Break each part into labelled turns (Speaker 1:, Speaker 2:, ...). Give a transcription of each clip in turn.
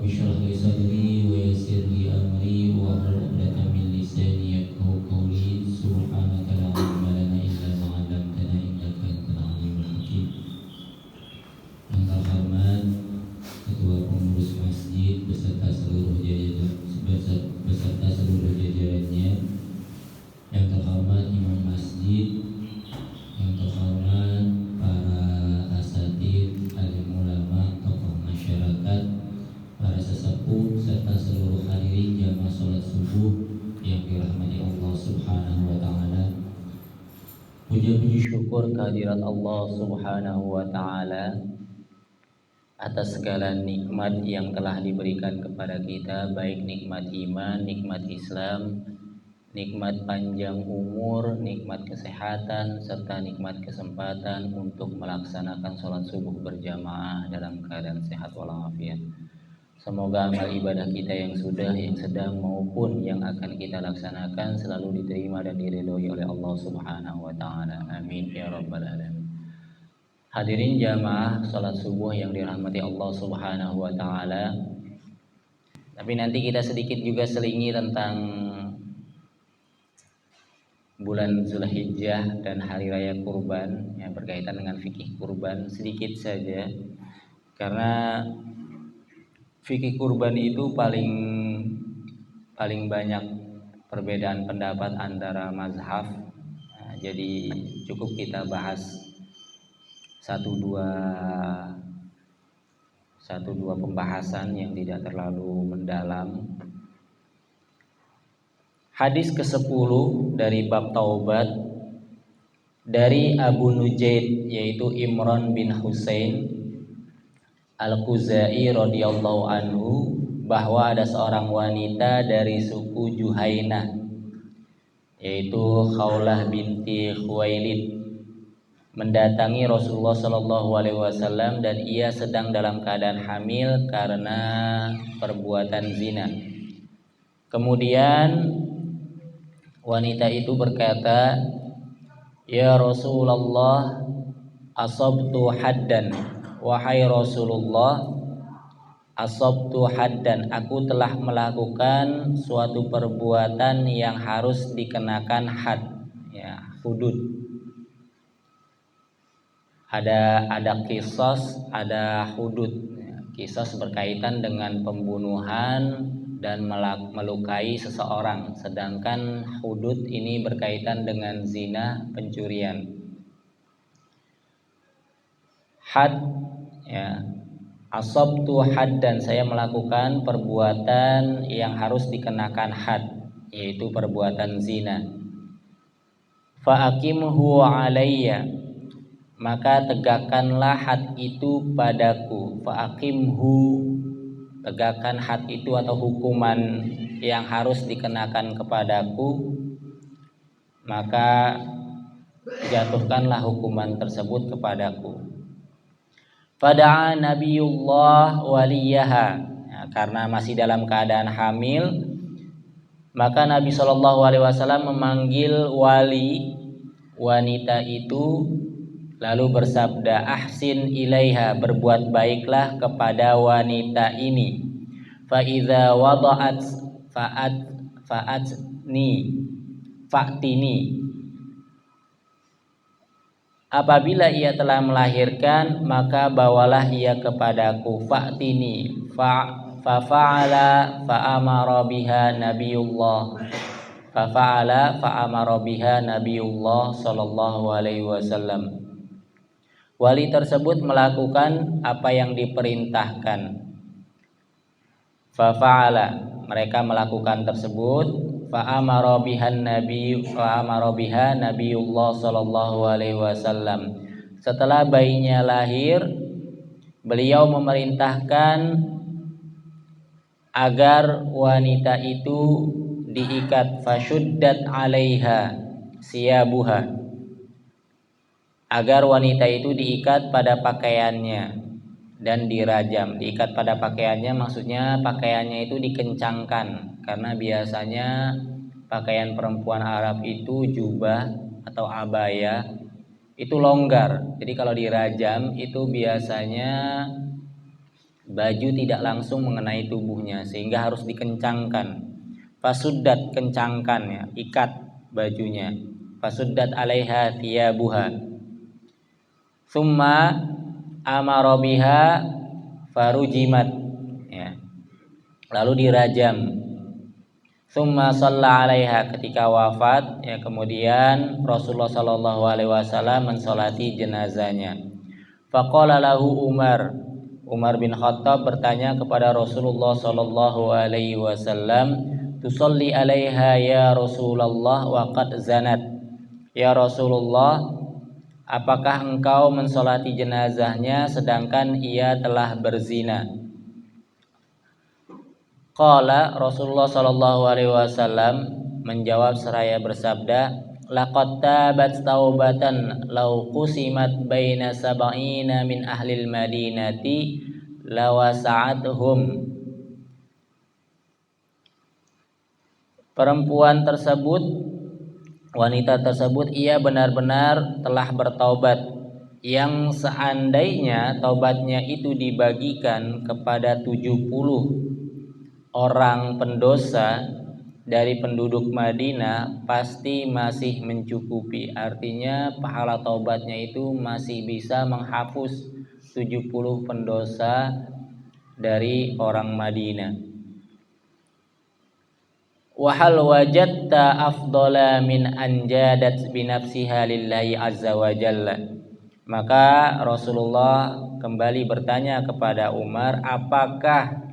Speaker 1: اشرح لي صدري ويسر لي أمري واحلل عقدة من لساني يفقهوا قولي سبحانك لا علم لنا إلا ما علمتنا إنك أنت العليم الحكيم. Yang terhormat Ketua Pengurus Masjid beserta seluruh jajarannya, yang terhormat Imam Masjid, yang terhormat para asatidz, alim ulama, tokoh masyarakat, para sesepuh serta seluruh hadirin jamaah salat subuh yang dirahmati Allah Subhanahu wa taala. Puji syukur kehadirat Allah Subhanahu wa taala atas segala nikmat yang telah diberikan kepada kita, baik nikmat iman, nikmat Islam, nikmat panjang umur, nikmat kesehatan, serta nikmat kesempatan untuk melaksanakan sholat subuh berjamaah dalam keadaan sehat walafiat. Semoga amal ibadah kita yang sudah, yang sedang maupun yang akan kita laksanakan selalu diterima dan diridhoi oleh Allah Subhanahu wa taala. Amin ya rabbal alamin. Hadirin jamaah sholat subuh yang dirahmati Allah Subhanahu wa taala. Tapi nanti kita sedikit juga selingi tentang bulan Zulhijjah dan hari raya kurban yang berkaitan dengan fikih kurban sedikit saja, karena fikih kurban itu paling banyak perbedaan pendapat antara mazhab. Jadi cukup kita bahas satu dua pembahasan yang tidak terlalu mendalam. Hadis ke-10 dari bab taubat dari Abu Nujaid, yaitu Imran bin Husain Al-Khuzai radhiyallahu anhu, bahwa ada seorang wanita dari suku Juhainah, yaitu Khawlah binti Khuwailid, mendatangi Rasulullah Shallallahu Alaihi Wasallam dan ia sedang dalam keadaan hamil karena perbuatan zina. Kemudian wanita itu berkata, "Ya Rasulullah, asabtu haddan." Wahai Rasulullah, asabtu haddan, aku telah melakukan suatu perbuatan yang harus dikenakan had, ya, hudud. Ada qisas, ada hudud. Qisas berkaitan dengan pembunuhan dan melukai seseorang, sedangkan hudud ini berkaitan dengan zina, pencurian. Had, ya, asabtu haddan, saya melakukan perbuatan yang harus dikenakan had, yaitu perbuatan zina. Fa aqimhu alayya, maka tegakkanlah had itu padaku. Fa'aqimhu, tegakkan had itu atau hukuman yang harus dikenakan kepadaku, maka jatuhkanlah hukuman tersebut kepadaku. Fada'a Nabiullah waliyaha, ya, karena masih dalam keadaan hamil, maka Nabi SAW memanggil wali wanita itu, lalu bersabda, ahsin ilaiha, berbuat baiklah kepada wanita ini. Fa idza wada'at fa'tini, apabila ia telah melahirkan, maka bawalah ia kepadaku. Fa'tini fa'amara biha Nabiyullah sallallahu alaihi wasallam. Wali tersebut melakukan apa yang diperintahkan. Fa'ala, mereka melakukan tersebut. Fa'amara biha Nabiyullah sallallahu alaihi wasallam. Setelah bayinya lahir, beliau memerintahkan agar wanita itu diikat. Fasyuddat alaiha siyabuha, agar wanita itu diikat pada pakaiannya dan dirajam. Diikat pada pakaiannya maksudnya pakaiannya itu dikencangkan, karena biasanya pakaian perempuan Arab itu jubah atau abaya itu longgar. Jadi kalau dirajam itu biasanya
Speaker 2: baju tidak langsung mengenai tubuhnya sehingga harus dikencangkan. Fasuddat, kencangkan ya, ikat bajunya. Fasuddat alaiha thiyabuha. Summa amara biha farujimat ya. Lalu dirajam. Summa shalla alaiha, ketika wafat ya, kemudian Rasulullah sallallahu alaihi wasallam mensolati jenazahnya. Faqala lahu Umar bin Khattab bertanya kepada Rasulullah sallallahu alaihi wasallam, "Tusalli alaiha ya Rasulullah wa qad zanat." Ya Rasulullah, apakah engkau mensolati jenazahnya sedangkan ia telah berzina? Qala, Rasulullah sallallahu alaihi wasallam menjawab seraya bersabda, laqad tabat taubatan law qusimat baina sab'ina min ahlil madinati lawasa'atuhum. Perempuan tersebut, wanita tersebut, ia benar-benar telah bertaubat, yang seandainya taubatnya itu dibagikan kepada 70 orang pendosa dari penduduk Madinah, pasti masih mencukupi. Artinya pahala taubatnya itu masih bisa menghapus 70 pendosa dari orang Madinah. Wa hal wajadta afdala min anjadat binafsiha lillahi azza wa jalla. Maka Rasulullah kembali bertanya kepada Umar, apakah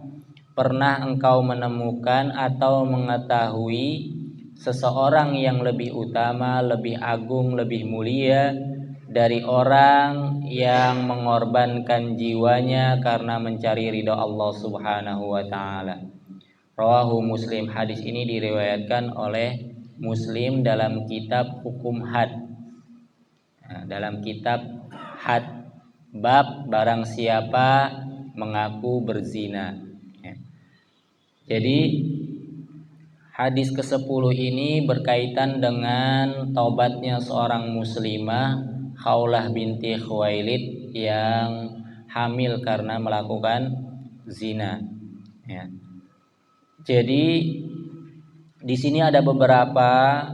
Speaker 2: pernah engkau menemukan atau mengetahui seseorang yang lebih utama, lebih agung, lebih mulia dari orang yang mengorbankan jiwanya karena mencari ridha Allah Subhanahu wa taala? Rawahu Muslim. Hadis ini diriwayatkan oleh Muslim dalam kitab Hukum Had. Nah, dalam kitab Had, bab barang siapa mengaku berzina. Jadi hadis ke-10 ini berkaitan dengan taubatnya seorang muslimah Khawlah binti Khuwailid yang hamil karena melakukan zina ya. Jadi di sini ada beberapa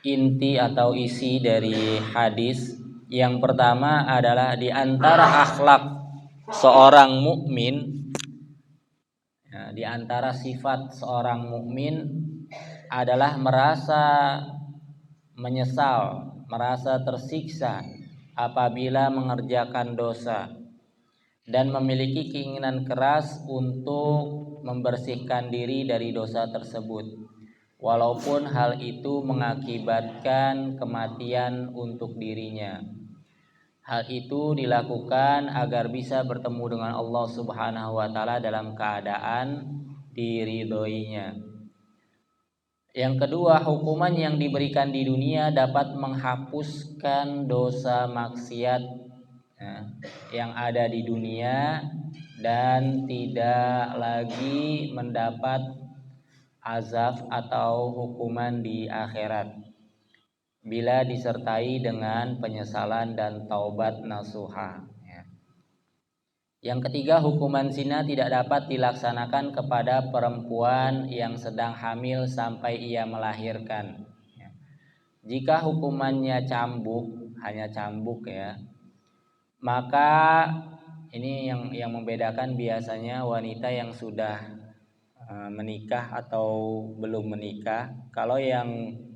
Speaker 2: inti atau isi dari hadis. Yang pertama adalah di antara akhlak seorang mukmin, di antara sifat seorang mukmin adalah merasa menyesal, merasa tersiksa apabila mengerjakan dosa dan memiliki keinginan keras untuk membersihkan diri dari dosa tersebut, walaupun hal itu mengakibatkan kematian untuk dirinya. Hal itu dilakukan agar bisa bertemu dengan Allah Subhanahu wa taala dalam keadaan diridhoinya. Yang kedua, hukuman yang diberikan di dunia dapat menghapuskan dosa maksiat yang ada di dunia dan tidak lagi mendapat azab atau hukuman di akhirat bila disertai dengan penyesalan dan taubat nasuha. Yang ketiga, hukuman zina tidak dapat dilaksanakan kepada perempuan yang sedang hamil sampai ia melahirkan. Jika hukumannya cambuk, hanya cambuk ya, maka ini yang membedakan biasanya wanita yang sudah menikah atau belum menikah. Kalau yang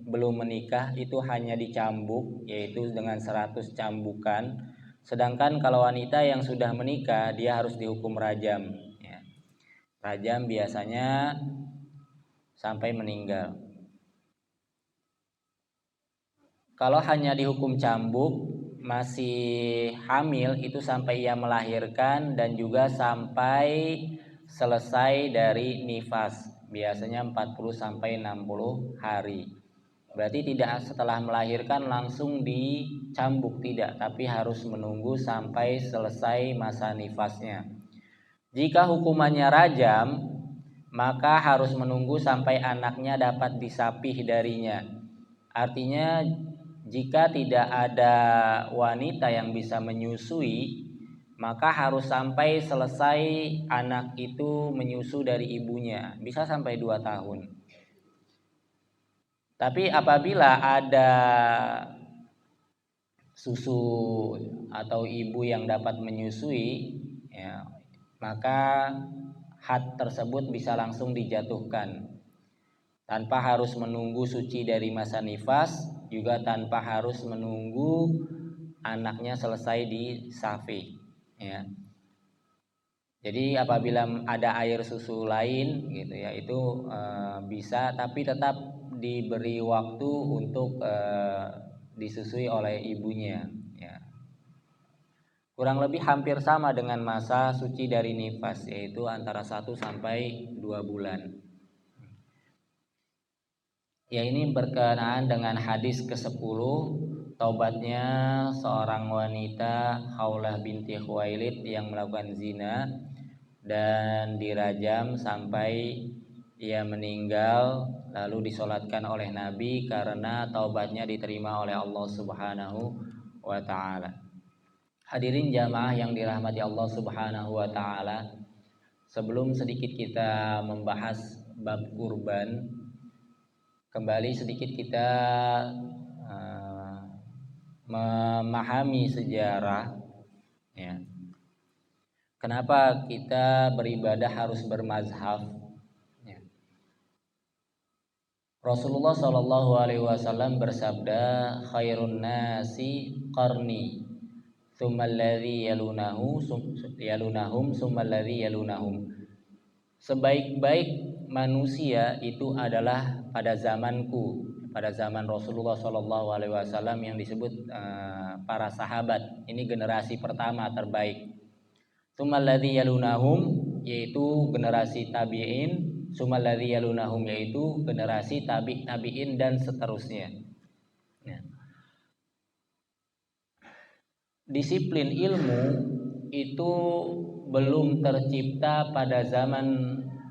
Speaker 2: belum menikah itu hanya dicambuk, yaitu dengan 100 cambukan. Sedangkan kalau wanita yang sudah menikah, dia harus dihukum rajam ya. Rajam biasanya sampai meninggal. Kalau hanya dihukum cambuk, masih hamil itu sampai ia melahirkan dan juga sampai selesai dari nifas, biasanya 40 sampai 60 hari. Berarti tidak setelah melahirkan langsung dicambuk, tidak, tapi harus menunggu sampai selesai masa nifasnya. Jika hukumannya rajam, maka harus menunggu sampai anaknya dapat disapih darinya. Artinya jika tidak ada wanita yang bisa menyusui, maka harus sampai selesai anak itu menyusu dari ibunya, bisa sampai 2 tahun. Tapi apabila ada susu atau ibu yang dapat menyusui, ya, maka had tersebut bisa langsung dijatuhkan tanpa harus menunggu suci dari masa nifas, juga tanpa harus menunggu anaknya selesai disafi, ya. Jadi apabila ada air susu lain gitu ya, itu bisa, tapi tetap diberi waktu untuk disusui oleh ibunya, ya. Kurang lebih hampir sama dengan masa suci dari nifas, yaitu antara 1 sampai 2 bulan. Ya, ini berkenaan dengan hadis ke-10, taubatnya seorang wanita Khawlah binti Khuwailid yang melakukan zina dan dirajam sampai ia meninggal, lalu disolatkan oleh Nabi karena taubatnya diterima oleh Allah Subhanahu wa ta'ala. Hadirin jamaah yang dirahmati Allah Subhanahu wa ta'ala, sebelum sedikit kita membahas bab kurban, kembali sedikit kita memahami sejarah, ya. Kenapa kita beribadah harus bermazhab? Ya. Rasulullah Shallallahu Alaihi Wasallam bersabda, khairun nasi qarni, tsummalladzi yalunahum, tsummalladzi yalunahum. Sebaik-baik manusia itu adalah pada zamanku, pada zaman Rasulullah Shallallahu Alaihi Wasallam yang disebut para sahabat. Ini generasi pertama terbaik. Tsummalladzi yalunahum, yaitu generasi tabi'in, tsummalladzi yalunahum, yaitu generasi tabi'in dan seterusnya. Ya. Disiplin ilmu itu belum tercipta pada zaman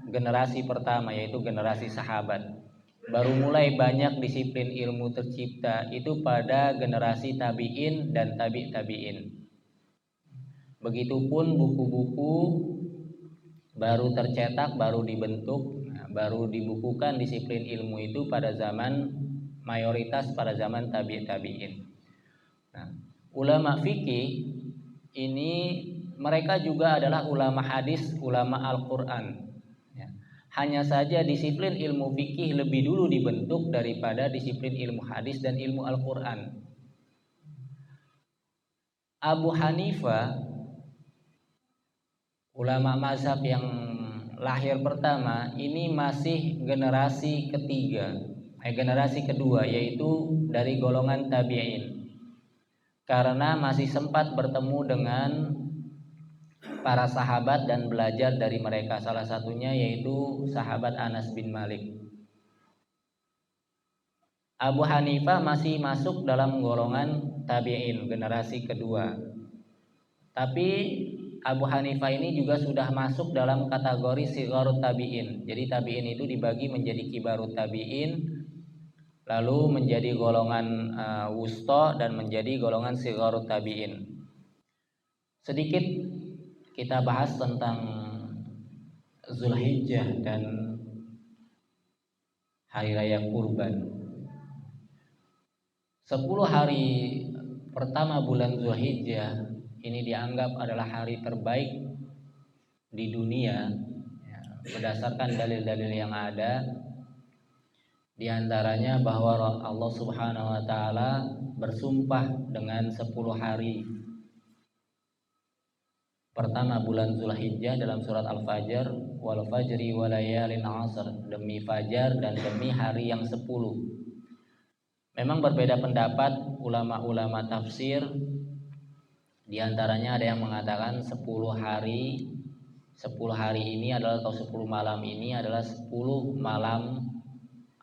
Speaker 2: generasi pertama, yaitu generasi sahabat. Baru mulai banyak disiplin ilmu tercipta itu pada generasi tabi'in dan tabi'in. Begitupun buku-buku baru tercetak, baru dibentuk, baru dibukukan disiplin ilmu itu pada zaman mayoritas pada zaman tabi'in. Nah, ulama fikih ini mereka juga adalah ulama hadis, ulama Al-Quran. Ya. Hanya saja disiplin ilmu fikih lebih dulu dibentuk daripada disiplin ilmu hadis dan ilmu Al-Quran. Abu Hanifah, ulama mazhab yang lahir pertama, ini masih generasi kedua, yaitu dari golongan tabi'in. Karena masih sempat bertemu dengan para sahabat dan belajar dari mereka, salah satunya yaitu sahabat Anas bin Malik. Abu Hanifah masih masuk dalam golongan tabi'in, generasi kedua. Tapi Abu Hanifah ini juga sudah masuk dalam kategori sigharut tabi'in. Jadi tabi'in itu dibagi menjadi kibarut tabi'in, lalu menjadi golongan wusta, dan menjadi golongan sigharut tabi'in. Sedikit kita bahas tentang Zulhijjah dan hari raya kurban. 10 hari pertama bulan Zulhijjah ini dianggap adalah hari terbaik di dunia, ya, berdasarkan dalil-dalil yang ada. Di antaranya bahwa Allah Subhanahu wa ta'ala bersumpah dengan 10 hari pertama bulan Zulhijjah dalam surat Al-Fajr, wal fajri walayalin asr, demi fajar dan demi hari yang 10. Memang berbeda pendapat ulama-ulama tafsir. Di antaranya ada yang mengatakan 10 hari ini adalah, atau 10 malam ini adalah 10 malam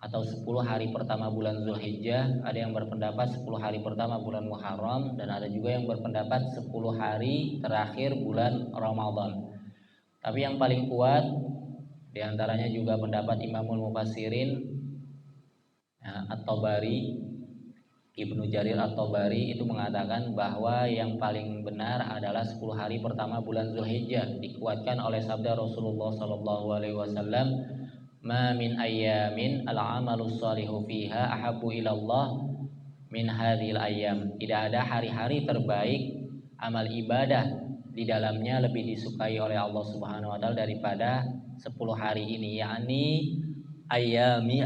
Speaker 2: atau 10 hari pertama bulan Zulhijjah. Ada yang berpendapat 10 hari pertama bulan Muharram, dan ada juga yang berpendapat 10 hari terakhir bulan Ramadan. Tapi yang paling kuat di antaranya juga pendapat Imamul Mufassirin At-Tabari, Ibnu Jarir At-Tabari itu mengatakan bahwa yang paling benar adalah 10 hari pertama bulan Zulhijjah, dikuatkan oleh sabda Rasulullah sallallahu alaihi wasallam, "Ma min ayyamin al-amalu shalihu fiha ahabbu ilallah min hadhil ayyam." Tidak ada hari-hari terbaik amal ibadah di dalamnya lebih disukai oleh Allah Subhanahu wa taala daripada 10 hari ini, yakni Ayyami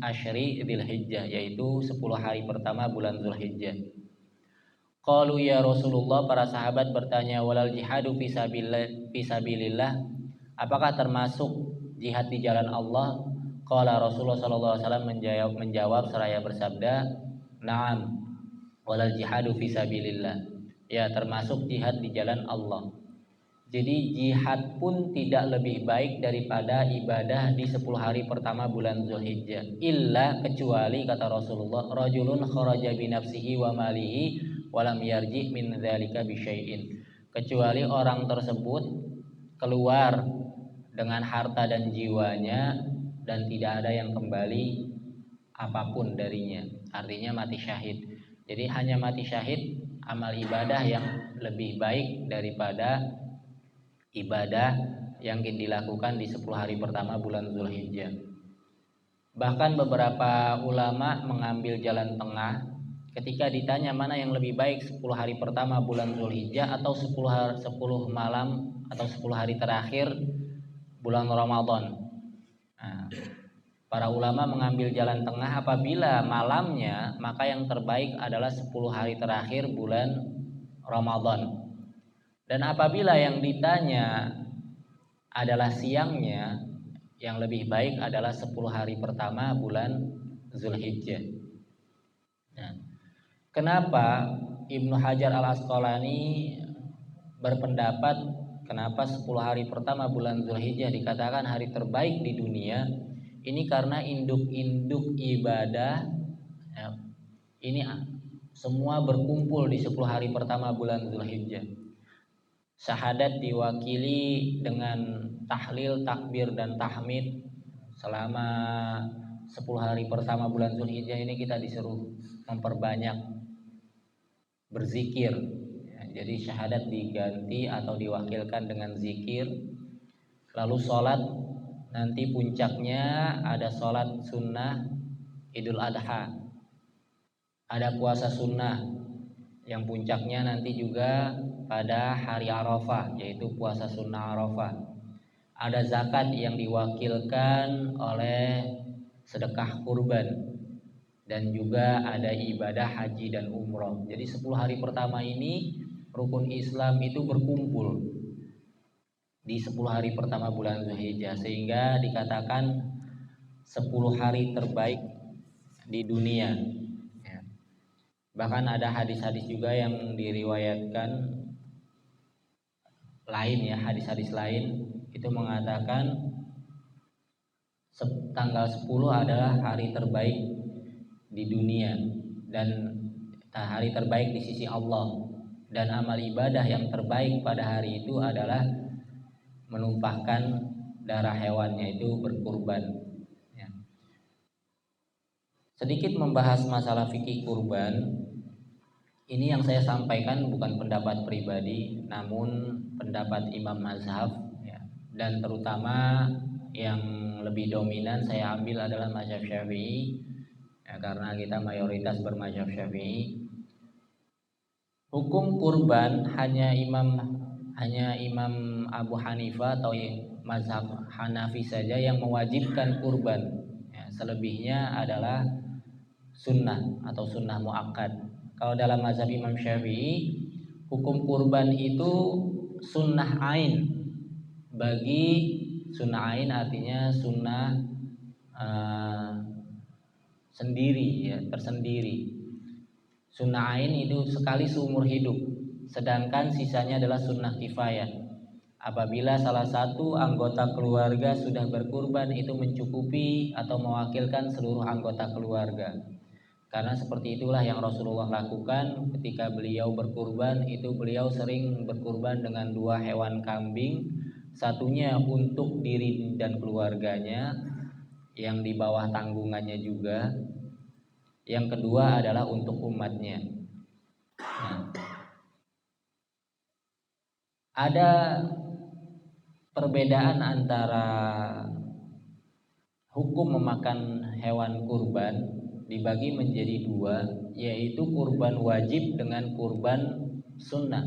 Speaker 2: Asyri Dzulhijjah, yaitu 10 hari pertama bulan Zulhijjah. Qalu ya Rasulullah, para sahabat bertanya, walal jihadu fisabilillah, apakah termasuk jihad di jalan Allah? Qala Rasulullah sallallahu alaihi wasallam menjawab seraya bersabda, na'am, walal jihadu fisabilillah. Ya, termasuk jihad di jalan Allah. Jadi jihad pun tidak lebih baik daripada ibadah di 10 hari pertama bulan Zulhijjah. Illa, kecuali kata Rasulullah, rajulun kharaja binafsihi wa malihi walam yarji min dzalika bisyai'in. Kecuali orang tersebut keluar dengan harta dan jiwanya dan tidak ada yang kembali apapun darinya. Artinya mati syahid. Jadi hanya mati syahid amal ibadah yang lebih baik daripada ibadah yang dilakukan di 10 hari pertama bulan Zulhijjah. Bahkan beberapa ulama mengambil jalan tengah ketika ditanya mana yang lebih baik, 10 hari pertama bulan Zulhijjah atau 10 malam atau 10 hari terakhir bulan Ramadan. Nah, para ulama mengambil jalan tengah, apabila malamnya maka yang terbaik adalah 10 hari terakhir bulan Ramadan. Dan apabila yang ditanya adalah siangnya, yang lebih baik adalah 10 hari pertama bulan Zulhijjah. Nah, kenapa Ibnu Hajar Al-Asqalani berpendapat kenapa 10 hari pertama bulan Zulhijjah dikatakan hari terbaik di dunia? Ini karena induk-induk ibadah ya, ini semua berkumpul di 10 hari pertama bulan Zulhijjah. Syahadat diwakili dengan tahlil, takbir, dan tahmid. Selama 10 hari pertama bulan Zulhijjah ini kita disuruh memperbanyak berzikir ya, jadi syahadat diganti atau diwakilkan dengan zikir. Lalu sholat, nanti puncaknya ada sholat sunnah Idul Adha, ada puasa sunnah yang puncaknya nanti juga pada hari Arafah, yaitu puasa sunnah Arafah. Ada zakat yang diwakilkan oleh sedekah kurban, dan juga ada ibadah haji dan umroh. Jadi 10 hari pertama ini rukun Islam itu berkumpul di 10 hari pertama bulan Zulhijjah, sehingga dikatakan 10 hari terbaik di dunia. Bahkan ada hadis-hadis juga yang diriwayatkan lain ya, hadis-hadis lain itu mengatakan tanggal 10 adalah hari terbaik di dunia dan hari terbaik di sisi Allah, dan amal ibadah yang terbaik pada hari itu adalah menumpahkan darah hewannya, itu berkurban ya. Sedikit membahas masalah fikih kurban. Ini yang saya sampaikan bukan pendapat pribadi, namun pendapat imam mazhab ya. Dan terutama yang lebih dominan saya ambil adalah mazhab Syafi'i ya, karena kita mayoritas bermazhab Syafi'i. Hukum kurban hanya Imam Abu Hanifah atau mazhab Hanafi saja yang mewajibkan kurban ya, selebihnya adalah sunnah atau sunnah muakkad. Kalau dalam mazhab Imam Syafi'i, hukum kurban itu sunnah ain. Bagi sunnah ain artinya sunnah sendiri ya, tersendiri. Sunnah ain itu sekali seumur hidup, sedangkan sisanya adalah sunnah kifayah. Apabila salah satu anggota keluarga sudah berkurban, itu mencukupi atau mewakilkan seluruh anggota keluarga. Karena seperti itulah yang Rasulullah lakukan ketika beliau berkurban. Itu beliau sering berkurban dengan 2 hewan kambing, satunya untuk diri dan keluarganya yang di bawah tanggungannya juga, yang kedua adalah untuk umatnya. Nah, ada perbedaan antara hukum memakan hewan kurban dibagi menjadi dua, yaitu kurban wajib dengan kurban sunnah.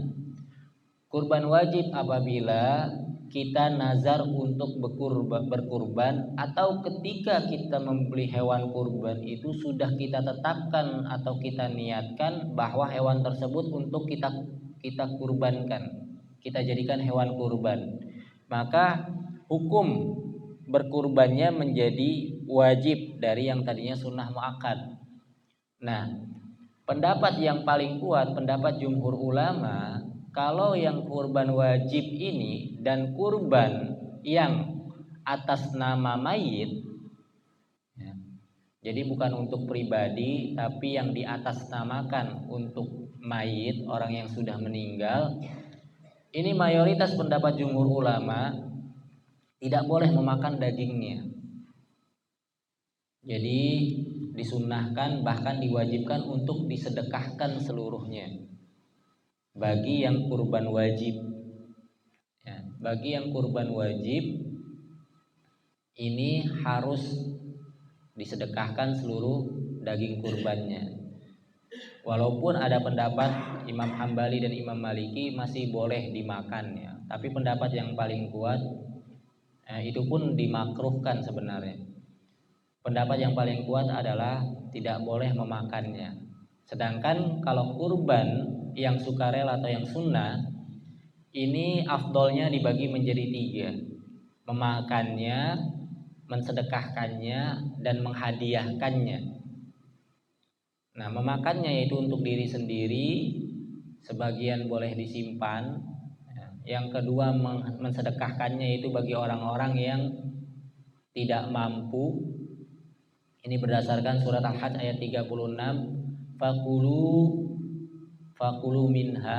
Speaker 2: Kurban wajib apabila kita nazar untuk berkurban atau ketika kita membeli hewan kurban itu sudah kita tetapkan atau kita niatkan bahwa hewan tersebut untuk kita kurbankan, kita jadikan hewan kurban, maka hukum berkurbannya menjadi wajib dari yang tadinya sunnah muakkad. Nah, pendapat yang paling kuat, pendapat jumhur ulama, kalau yang kurban wajib ini dan kurban yang atas nama mayit, ya, jadi bukan untuk pribadi tapi yang diatasnamakan untuk mayit, orang yang sudah meninggal, ini mayoritas pendapat jumhur ulama tidak boleh memakan dagingnya. Jadi disunnahkan bahkan diwajibkan untuk disedekahkan seluruhnya bagi yang kurban wajib. Ya, bagi yang kurban wajib ini harus disedekahkan seluruh daging kurbannya. Walaupun ada pendapat Imam Hambali dan Imam Maliki masih boleh dimakan ya, tapi pendapat yang paling kuat itu pun dimakruhkan sebenarnya. Pendapat yang paling kuat adalah tidak boleh memakannya. Sedangkan kalau kurban yang sukarela atau yang sunnah, ini afdolnya dibagi menjadi tiga: memakannya, mensedekahkannya, dan menghadiahkannya. Nah, memakannya yaitu untuk diri sendiri, sebagian boleh disimpan. Yang kedua, mensedekahkannya itu bagi orang-orang yang tidak mampu. Ini berdasarkan surat Al-Hajj ayat 36, fakulu minha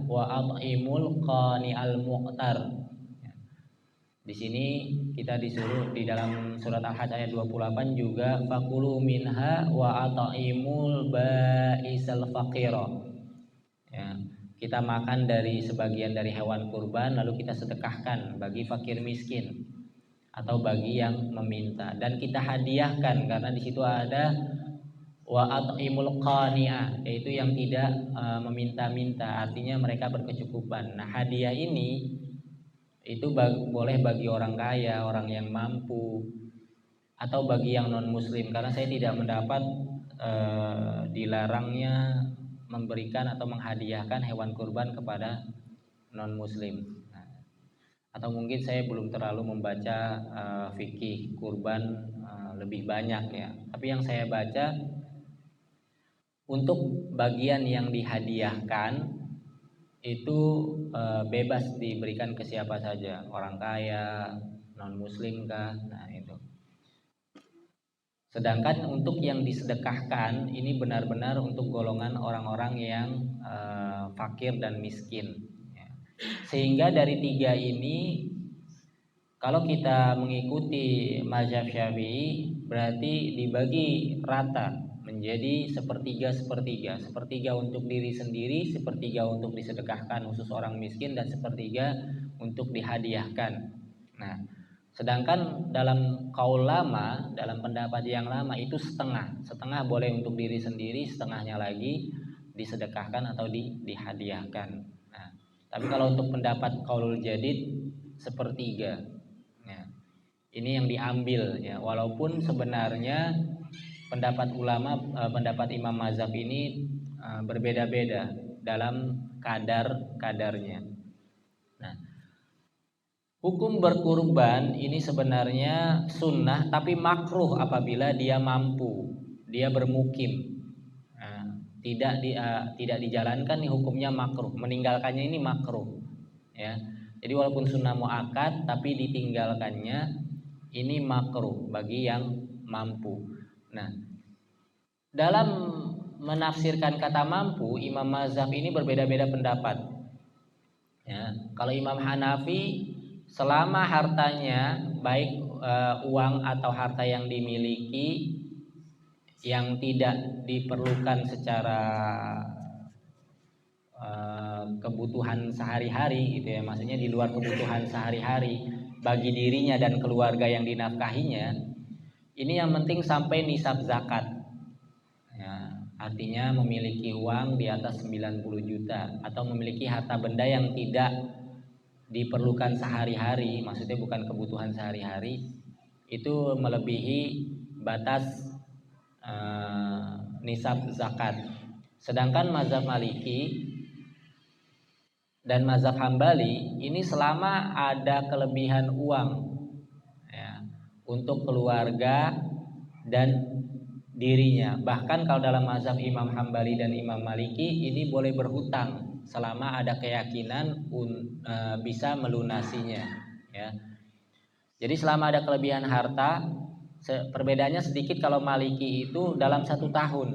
Speaker 2: wa at'imul qani'al mu'tar. Di sini kita disuruh di dalam surat Al-Hajj ayat 28 juga fakulu minha wa at'imul ba'isal faqira. Ya, kita makan dari sebagian dari hewan kurban lalu kita sedekahkan bagi fakir miskin atau bagi yang meminta, dan kita hadiahkan karena di situ ada wa at'imul qani'a, yaitu yang tidak meminta-minta, artinya mereka berkecukupan. Nah, hadiah ini itu boleh bagi orang kaya, orang yang mampu, atau bagi yang non muslim, karena saya tidak mendapat dilarangnya memberikan atau menghadiahkan hewan kurban kepada non muslim. Atau mungkin saya belum terlalu membaca fikih kurban lebih banyak ya. Tapi yang saya baca, untuk bagian yang dihadiahkan itu bebas diberikan ke siapa saja, orang kaya, non muslim kah, nah itu. Sedangkan untuk yang disedekahkan ini benar-benar untuk golongan orang-orang yang fakir dan miskin. Sehingga dari tiga ini, kalau kita mengikuti mazhab Syafi'i, berarti dibagi rata menjadi sepertiga untuk diri sendiri, sepertiga untuk disedekahkan khusus orang miskin, dan sepertiga untuk dihadiahkan. Nah, sedangkan dalam qaul lama, dalam pendapat yang lama itu setengah boleh untuk diri sendiri, setengahnya lagi disedekahkan atau dihadiahkan. Tapi kalau untuk pendapat qaulul jadid sepertiga. Ya, ini yang diambil ya, walaupun sebenarnya pendapat ulama, pendapat imam mazhab ini berbeda-beda dalam kadarnya. Nah, hukum berkurban ini sebenarnya sunnah tapi makruh apabila dia mampu, dia bermukim. Tidak dijalankan nih hukumnya makruh, meninggalkannya ini makruh ya. Jadi walaupun sunnah muakkad tapi ditinggalkannya ini makruh bagi yang mampu. Nah, dalam menafsirkan kata mampu, imam mazhab ini berbeda-beda pendapat ya. Kalau Imam Hanafi, selama hartanya baik uang atau harta yang dimiliki yang tidak diperlukan secara kebutuhan sehari-hari gitu ya, maksudnya di luar kebutuhan sehari-hari bagi dirinya dan keluarga yang dinafkahinya, ini yang penting sampai nisab zakat ya, artinya memiliki uang di atas 90 juta atau memiliki harta benda yang tidak diperlukan sehari-hari, maksudnya bukan kebutuhan sehari-hari, itu melebihi batas nisab zakat. Sedangkan mazhab Maliki dan mazhab Hambali ini selama ada kelebihan uang ya, untuk keluarga dan dirinya. Bahkan kalau dalam mazhab Imam Hambali dan Imam Maliki ini boleh berhutang selama ada keyakinan bisa melunasinya ya. Jadi selama ada kelebihan harta, perbedaannya sedikit. Kalau Maliki itu dalam 1 tahun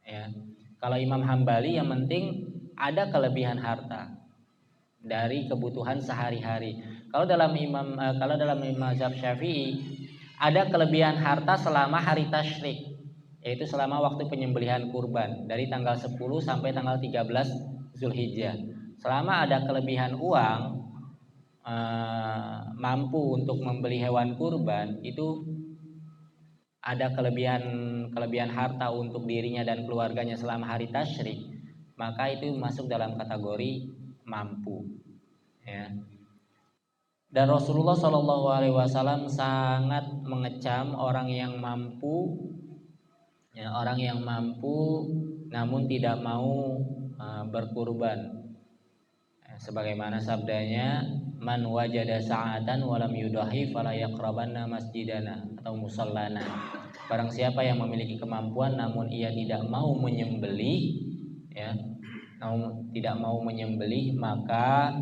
Speaker 2: ya. Kalau Imam Hambali yang penting ada kelebihan harta dari kebutuhan sehari-hari. Kalau dalam mazhab Syafi'i ada kelebihan harta selama hari tasyrik, yaitu selama waktu penyembelihan kurban dari tanggal 10 sampai tanggal 13 Zulhijjah. Selama ada kelebihan uang mampu untuk membeli hewan kurban, itu ada kelebihan harta untuk dirinya dan keluarganya selama hari tasyrik, maka itu masuk dalam kategori mampu ya. Dan Rasulullah SAW sangat mengecam orang yang mampu ya, orang yang mampu namun tidak mau berkurban ya, sebagaimana sabdanya, man wajada sa'atan walam yudahi fala yaqrabanna masjidana atau musallana. Barang siapa yang memiliki kemampuan namun ia tidak mau menyembelih ya, tidak mau menyembelih, maka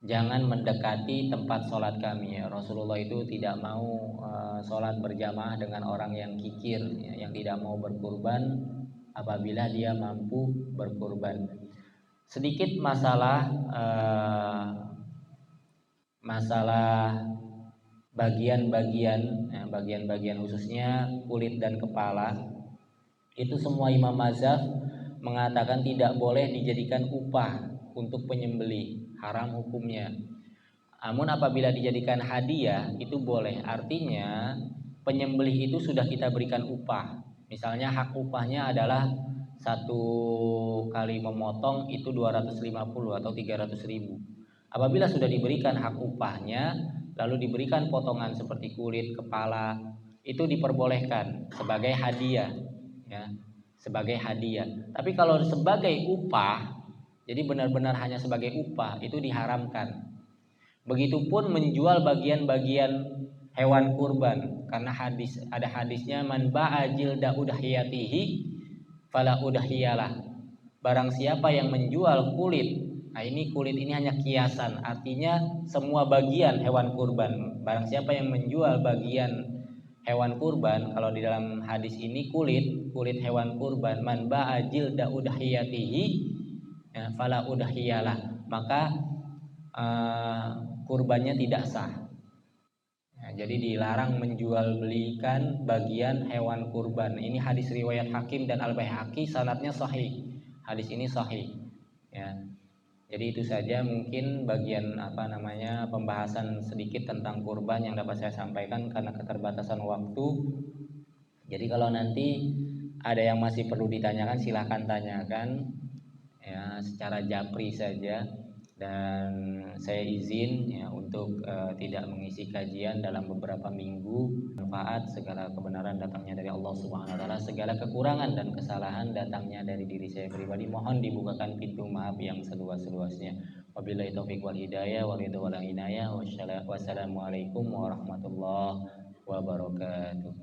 Speaker 2: jangan mendekati tempat sholat kami ya. Rasulullah itu tidak mau sholat berjamaah dengan orang yang kikir ya, yang tidak mau berkurban apabila dia mampu berkurban. Sedikit masalah bagian-bagian khususnya kulit dan kepala, itu semua imam mazhab mengatakan tidak boleh dijadikan upah untuk penyembelih, haram hukumnya. Namun apabila dijadikan hadiah itu boleh, artinya penyembelih itu sudah kita berikan upah. Misalnya hak upahnya adalah 1 kali memotong itu 250 atau 300 ribu. Apabila sudah diberikan hak upahnya lalu diberikan potongan seperti kulit, kepala, itu diperbolehkan sebagai hadiah ya, sebagai hadiah. Tapi kalau sebagai upah, jadi benar-benar hanya sebagai upah, itu diharamkan. Begitupun menjual bagian-bagian hewan kurban, karena ada hadisnya, man ba'a jilda udhiyatihi fala udhiyalah. Barang siapa yang menjual kulit, nah ini kulit ini hanya kiasan, artinya semua bagian hewan kurban. Barang siapa yang menjual bagian hewan kurban, kalau di dalam hadis ini kulit hewan kurban, man ba'a jilda udhiyatihi ya, fala udhiyalah, maka kurbannya tidak sah. Jadi dilarang menjual belikan bagian hewan kurban. Ini hadis riwayat Hakim dan Al-Baihaqi, sanadnya sahih. Hadis ini sahih. Ya. Jadi itu saja mungkin bagian pembahasan sedikit tentang kurban yang dapat saya sampaikan karena keterbatasan waktu. Jadi kalau nanti ada yang masih perlu ditanyakan silahkan tanyakan ya, secara japri saja. Dan saya izin ya untuk tidak mengisi kajian dalam beberapa minggu. Manfaat, segala kebenaran datangnya dari Allah Subhanahu wa taala, segala kekurangan dan kesalahan datangnya dari diri saya pribadi. Mohon dibukakan pintu maaf yang seluas-luasnya. Wabillahi taufiq wal hidayah wal ridha wal inayah. Wassalamualaikum warahmatullahi wabarakatuh.